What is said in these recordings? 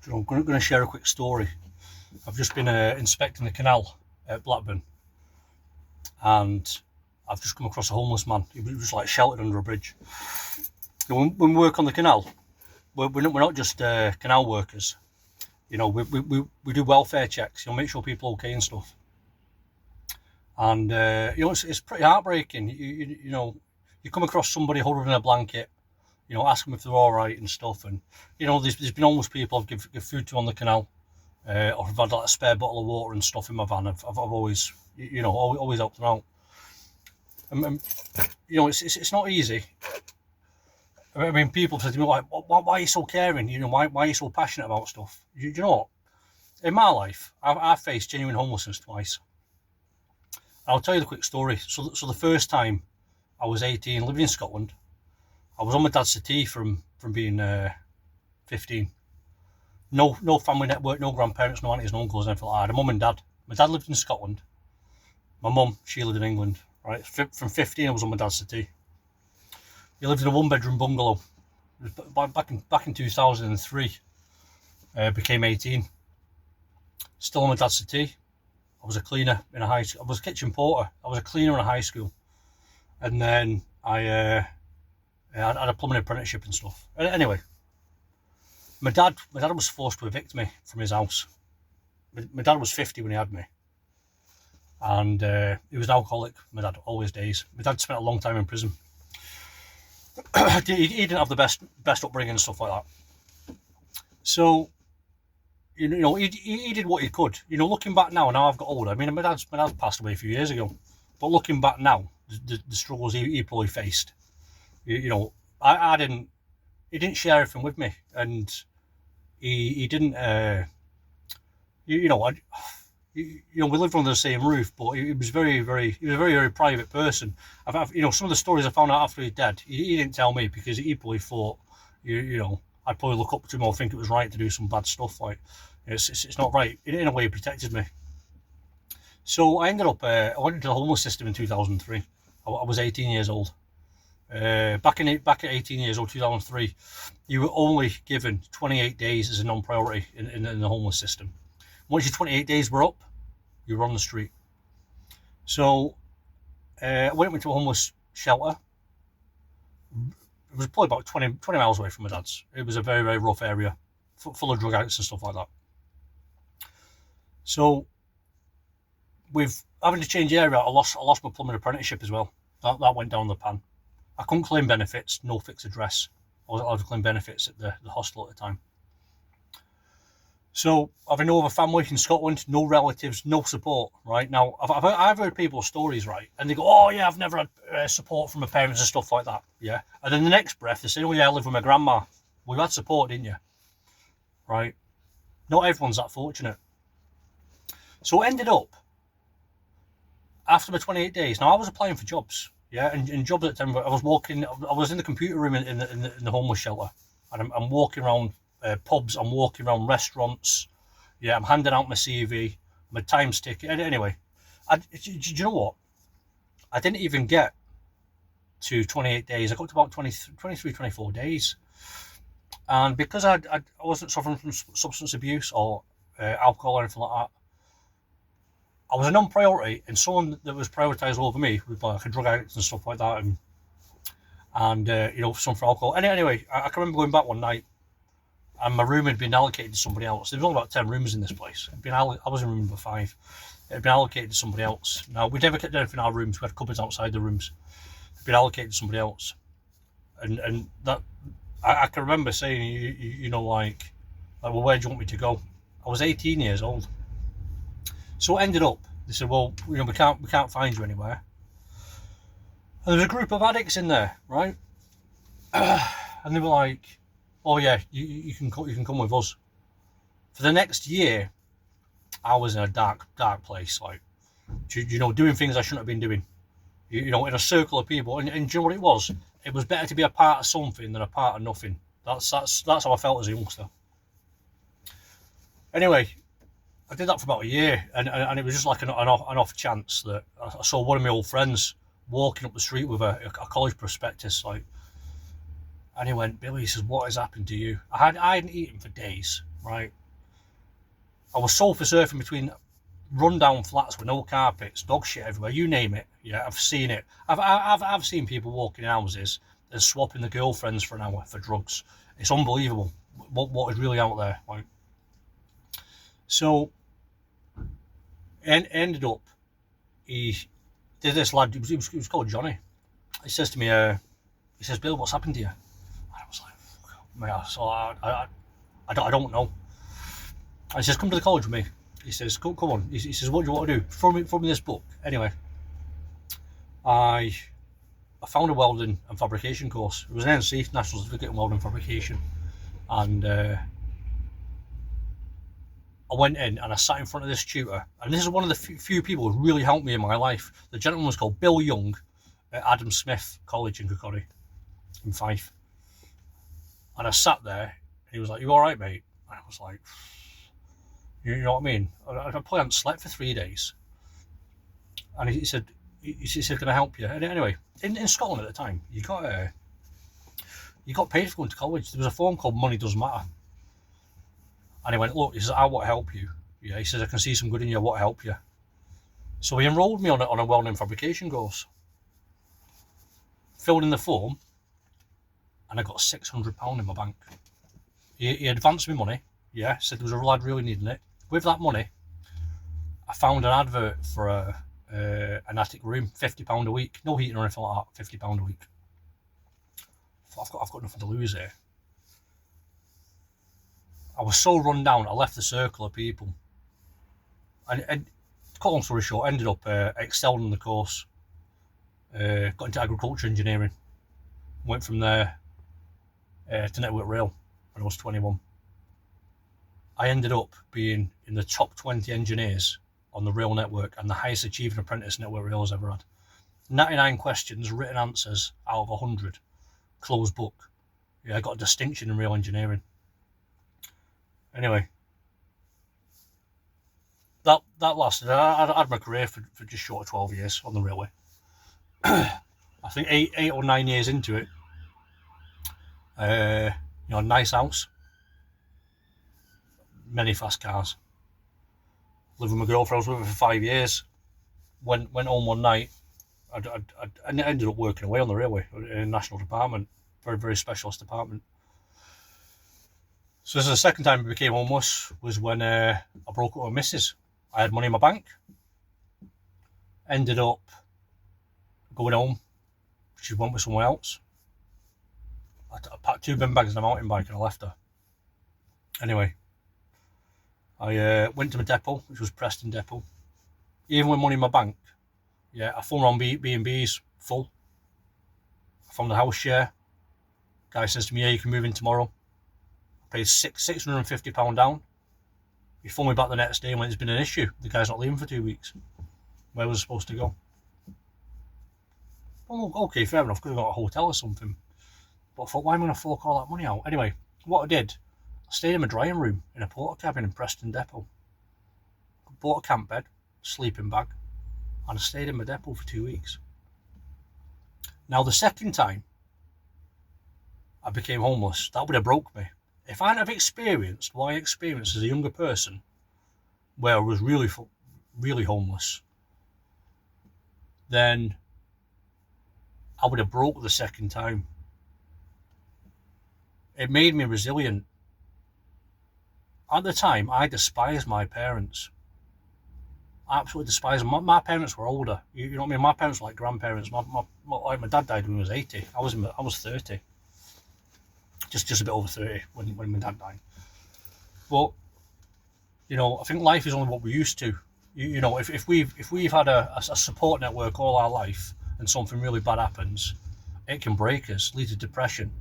I'm going to share a quick story. I've just been inspecting the canal at Blackburn, and I've just come across a homeless man. He was just like sheltered under a bridge. When we work on the canal, we're not just canal workers. We do welfare checks. Make sure people are okay and stuff. And it's pretty heartbreaking. You come across somebody huddled in a blanket. Ask them if they're all right and stuff. And there's been homeless people I've give food to on the canal, or I've had like a spare bottle of water and stuff in my van. I've always always helped them out. And it's not easy. I mean, people say to me like, why are you so caring? Why are you so passionate about stuff? You know what? In my life, I've faced genuine homelessness twice. I'll tell you the quick story. So the first time I was 18, living in Scotland, I was on my dad's settee from being 15. No family network, no grandparents, no aunties, no uncles, anything like that. I had a mum and dad. My dad lived in Scotland. My mum, she lived in England. Right, from 15, I was on my dad's settee. He lived in a one-bedroom bungalow. Back in 2003. Became 18. Still on my dad's settee. I was a cleaner in a high school. I was a kitchen porter. I was a cleaner in a high school, and then I had a plumbing apprenticeship and stuff. Anyway, my dad was forced to evict me from his house. My dad was 50 when he had me, and he was an alcoholic. My dad, all his days. My dad spent a long time in prison. He didn't have the best upbringing and stuff like that. So, he did what he could. Looking back now I've got older. I mean, my dad's passed away a few years ago, but looking back now, the struggles he probably faced. I didn't. He didn't share everything with me, and he didn't. We lived under the same roof, but he was very, very. He was a very, very private person. Some of the stories I found out after he's dead, he didn't tell me because he probably thought, I'd probably look up to him or think it was right to do some bad stuff. Like, it's not right. In a way, he protected me. So I ended up. I went into the homeless system in 2003. I was 18 years old. Back at 18 years old, 2003, you were only given 28 days as a non-priority in the homeless system. Once your 28 days were up, you were on the street. So I went into a homeless shelter. It was probably about 20 miles away from my dad's. It was a very, very rough area, full of drug addicts and stuff like that. So, with having to change area, I lost my plumbing apprenticeship as well. That went down the pan. I couldn't claim benefits, no fixed address. I wasn't allowed to claim benefits at the hostel at the time. So, having no other family in Scotland, no relatives, no support, right? Now, I've heard people's stories, right? And they go, oh, yeah, I've never had support from my parents and stuff like that, yeah? And then the next breath, they say, oh, yeah, I live with my grandma. Well, you had support, didn't you? Right? Not everyone's that fortunate. So it ended up, after my 28 days, now I was applying for jobs, yeah? And jobs at the time, I was in the computer room in the homeless shelter, and I'm walking around pubs, I'm walking around restaurants, yeah, I'm handing out my CV, my time's ticking. Anyway, do you know what? I didn't even get to 28 days. I got to about 23, 24 days. And because I wasn't suffering from substance abuse or alcohol or anything like that, I was a non-priority, and someone that was prioritised over me was like a drug addict and stuff like that, and some for alcohol. Anyway, I can remember going back one night, and my room had been allocated to somebody else. There was only about 10 rooms in this place. I was in room number 5. It had been allocated to somebody else. Now, we never kept anything in our rooms. We had cupboards outside the rooms. It had been allocated to somebody else. And that, I can remember saying, like, well, where do you want me to go? I was 18 years old. So it ended up, they said, well, we can't find you anywhere. And there was a group of addicts in there, right? And they were like, oh yeah, you can come with us. For the next year, I was in a dark place, like, doing things I shouldn't have been doing. In a circle of people, and do you know what it was? It was better to be a part of something than a part of nothing. That's how I felt as a youngster. Anyway, I did that for about a year, and it was just like an off chance that I saw one of my old friends walking up the street with a college prospectus, like. And he went, Billy, he says, what has happened to you? I hadn't eaten for days. right? I was sofa surfing between rundown flats with no carpets, dog shit everywhere, you name it. Yeah, I've seen it. I've seen people walking in houses and swapping the girlfriends for an hour for drugs. It's unbelievable what is really out there. Like, so, ended up, he did this lad. He was called Johnny. He says to me, he says, Bill, what's happened to you? And I was like, mate, I don't know. And he says, come to the college with me. He says, come on. He says, what do you want to do? Throw me this book. Anyway, I found a welding and fabrication course. It was an NC, National Certificate in Welding and Fabrication. And I went in and I sat in front of this tutor. And this is one of the few people who really helped me in my life. The gentleman was called Bill Young at Adam Smith College in Kirkcaldy, in Fife. And I sat there and he was like, you all right, mate? And I was like, you know what I mean? I probably hadn't slept for 3 days. And he said, can I help you? And anyway, in Scotland at the time, you got paid for going to college. There was a form called Money Does Matter. And he went, look, he says, I want to help you. Yeah, he says, I can see some good in you, I want to help you. So he enrolled me on a welding fabrication course. Filled in the form, and I got £600 in my bank. He advanced me money, yeah, said there was a lad really needing it. With that money, I found an advert for an attic room, £50 a week. No heating or anything like that, £50 a week. I've got nothing to lose here. I was so run down, I left the circle of people. And to cut long story short, ended up excelling in the course. Got into agriculture engineering. Went from there to Network Rail when I was 21. I ended up being in the top 20 engineers on the rail network and the highest achieving apprentice Network Rail has ever had. 99 questions, written answers out of 100. Closed book. Yeah, I got a distinction in rail engineering. Anyway, that lasted. I had my career for just short of 12 years on the railway. I think 8 or 9 years into it. Nice house, many fast cars. Lived with my girlfriend. I was with her for 5 years. Went home one night. I ended up working away on the railway in a national department, very, very specialist department. So this is the second time I became homeless, was when I broke up with my missus. I had money in my bank. Ended up going home. She went with someone else. I packed 2 bin bags and a mountain bike and I left her. Anyway, I went to my depot, which was Preston Depot. Even with money in my bank, yeah, I phoned around B&Bs, full. I found a house share. Guy says to me, yeah, you can move in tomorrow. I paid £650 down. He phoned me back the next day and went, there's been an issue. The guy's not leaving for 2 weeks. Where was I supposed to go? Well, okay, fair enough, could have got a hotel or something. But I thought, why am I going to fork all that money out? Anyway, what I did, I stayed in my drying room in a porter cabin in Preston Depot. Bought a camp bed, sleeping bag, and I stayed in my depot for 2 weeks. Now, the second time I became homeless, that would have broke me. If I hadn't have experienced what I experienced as a younger person, where I was really homeless, then I would have broke the second time. It made me resilient. At the time, I despised my parents. I absolutely despised them. My parents were older. You know what I mean? My parents were like grandparents. My dad died when he was 80. I was 30. Just a bit over 30 when my dad died. But I think life is only what we're used to. If we've had a support network all our life and something really bad happens, it can break us, lead to depression.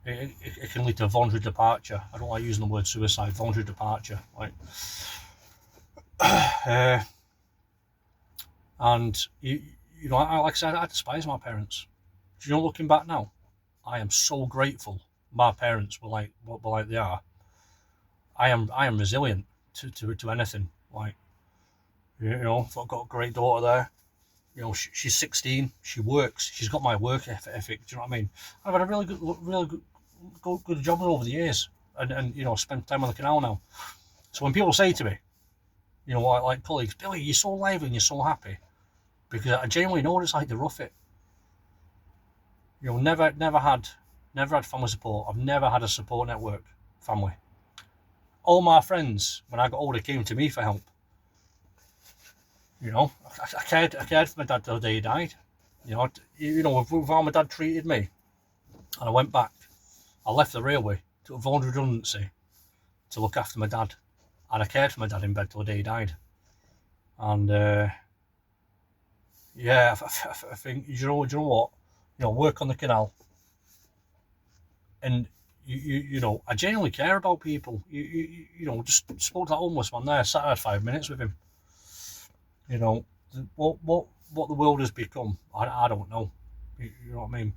It can lead to voluntary departure. I don't like using the word suicide. Voluntary departure, like, and like I said, I despise my parents. Looking back now, I am so grateful my parents were like they are. I am resilient to anything. Like, I've got a great daughter there. She's 16. She works. She's got my work ethic. Do you know what I mean? I've had a really good job over the years. and you know, spend time on the canal now. So when people say to me, you know, like colleagues, Billy, you're so lively and you're so happy, because I genuinely know what it's like to rough it. You know, never had family support. I've never had a support network family. All my friends, when I got older, came to me for help. You know, I cared for my dad till the day he died. You know, with how my dad treated me, and I went back. I left the railway, took voluntary redundancy to look after my dad, and I cared for my dad in bed till the day he died. And yeah, I think you know what, you know, work on the canal, and you know, I genuinely care about people. You know, just spoke to that homeless man there. Sat had 5 minutes with him. You know, what the world has become, I don't know. You know what I mean?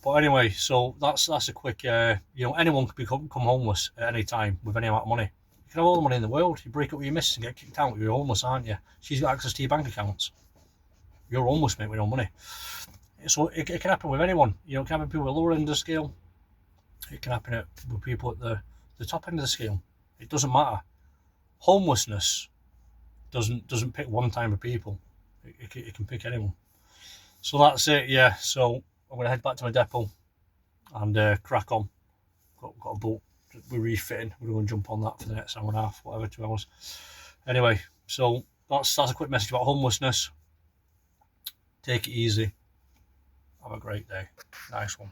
But anyway, so that's a quick. You know, anyone can become homeless at any time with any amount of money. You can have all the money in the world. You break up with your missus and get kicked out. You're homeless, aren't you? She's got access to your bank accounts. You're homeless, mate, with no money. So it can happen with anyone. You know, it can happen with people at the lower end of the scale. It can happen with people at the top end of the scale. It doesn't matter. Homelessness doesn't pick one type of people. It can pick anyone. So that's it. Yeah. So I'm gonna head back to my depot and crack on. Got a boat we're refitting. We're going to jump on that for the next hour and a half, whatever, 2 hours. Anyway, so that's a quick message about homelessness. Take it easy. Have a great day. Nice one.